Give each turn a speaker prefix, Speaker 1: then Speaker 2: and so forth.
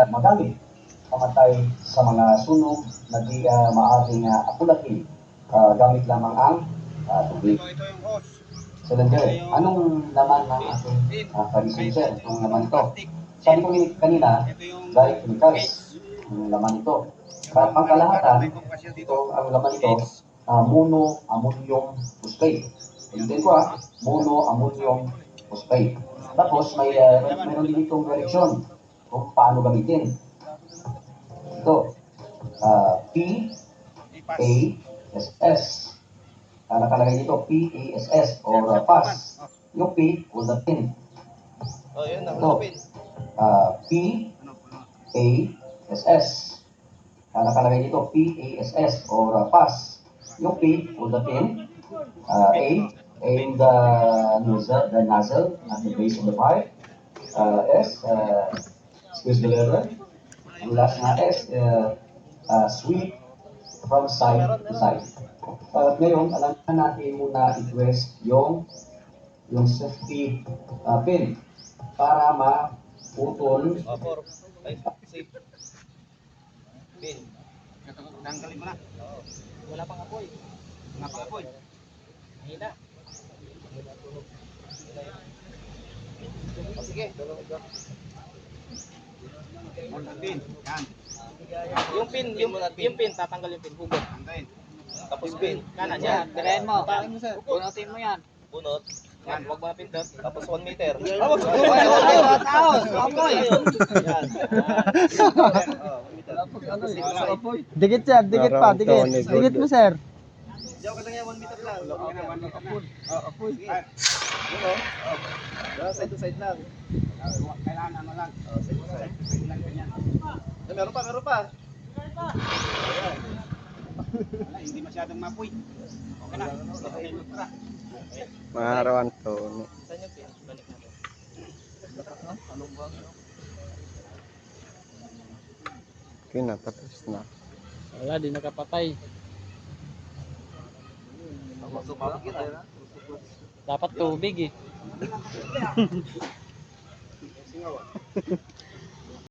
Speaker 1: magamit pamatay sa mga sunog na di maaaring apulahin gamit lamang ang tubig.
Speaker 2: Ito yung hose.
Speaker 1: Cylinder, anong laman ng ating parisensya? Itong laman ito. Sabi ko kanina,
Speaker 2: Ito yung
Speaker 1: dry chemicals, ang laman ito. Pangkalahatan, ito ang laman ito, monoammonium phosphate. Ulitin ko monoammonium phosphate. Tapos mayroon din itong direksyon kung paano gamitin. Ito, PASS. Nakalagay dito PASS or PAS. Yung P, ulapin. Ito, PASS. Nakalagay dito PASS or PAS. Yung P, ulapin. A, aim the nozzle at the base of the pipe. S, squeeze the lever. Ang last na S, sweep from side to side. Ngayon, alam na natin muna i-twist yung safety pin para maputol.
Speaker 2: Pin. Tanggalin mo na. Wala pang apoy. Wala pang apoy. Hina. Sige. Pin. Yan. Yung pin, tatanggal yung pin. Hugot. Tapos pin. Kanan yan. Tirahin mo. Bunutin mo yan. Bunot. Yan, huwag mo na pindot. Tapos 1 meter.
Speaker 3: Dikit sir, dikit pa, dikit. Dikit mo sir.
Speaker 2: Diyaw ka lang 1 meter lang. 1 meter na.
Speaker 3: Apoy.
Speaker 2: Side to side lang. Kailangan ano lang. Side to side. Side lang ganyan. Meron pa. Wala, hindi masyadong mapoy. Okay na.
Speaker 4: Maharawan to. Okay na, tapos na.
Speaker 3: Wala, di nakapatay. Dapat tubig eh.